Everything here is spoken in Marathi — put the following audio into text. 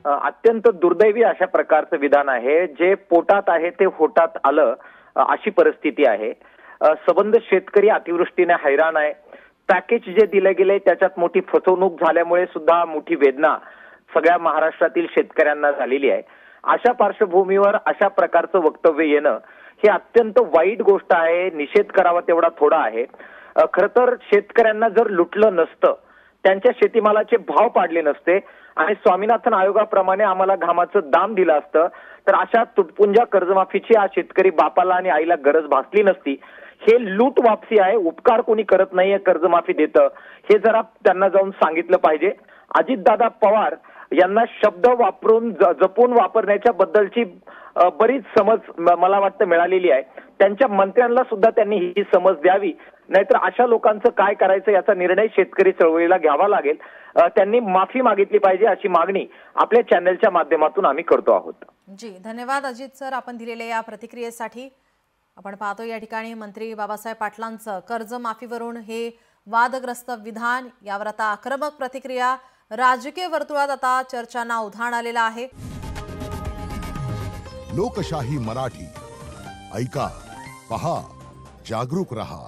अत्यंत दुर्दैवी अशा प्रकारचं विधान आहे, जे पोटात आहे ते होटात आलं अशी परिस्थिती आहे। सबंध शेतकरी अतिवृष्टीने हैराण आहे। पॅकेज जे दिले गेले त्याच्यात मोठी फसवणूक झाल्यामुळे सुद्धा मोठी वेदना सगळ्या महाराष्ट्रातील शेतकऱ्यांना झालेली आहे। अशा पार्श्वभूमीवर अशा प्रकारचं वक्तव्य येणं हे अत्यंत वाईट गोष्ट आहे। निषेध करावा तेवढा थोडा आहे। खरं तर शेतकऱ्यांना जर लुटलं नसतं, त्यांच्या शेतीमालाचे भाव पाडले नसते आणि स्वामीनाथन आयोगाप्रमाणे आम्हाला घामाचं दाम दिलं असतं, तर अशा तुटपुंजा कर्जमाफीची आज शेतकरी बापाला आणि आईला गरज भासली नसती। हे लूट वापसी आहे, उपकार कोणी करत नाहीये, कर्जमाफी देतं हे जरा त्यांना जाऊन सांगितलं पाहिजे। अजितदादा पवार यांना शब्द वापरून जपून वापरण्याच्या बद्दलची बरीच समज मला वाटतं मिळालेली आहे। त्यांच्या मंत्र्यांना सुद्धा त्यांनी ही समज द्यावी, नाहीतर अशा लोकांचं काय करायचं याचा निर्णय शेतकरी चळवळीला घ्यावा लागेल। त्यांनी माफी मागितली पाहिजे अशी मागणी आपल्या चॅनलच्या माध्यमातून आम्ही करतो आहोत। जी, धन्यवाद अजित सर, आपण दिलेल्या या प्रतिक्रियेसाठी। आपण पाहतो या ठिकाणी मंत्री बाबासाहेब पाटलांचं कर्जमाफीवरून हे वादग्रस्त विधान, यावर आता आक्रमक प्रतिक्रिया, राजकीय वर्तुळात आता चर्चांना उधाण आलेलं आहे। लोकशाही मराठी ऐका, पहा, जागरूक रहा।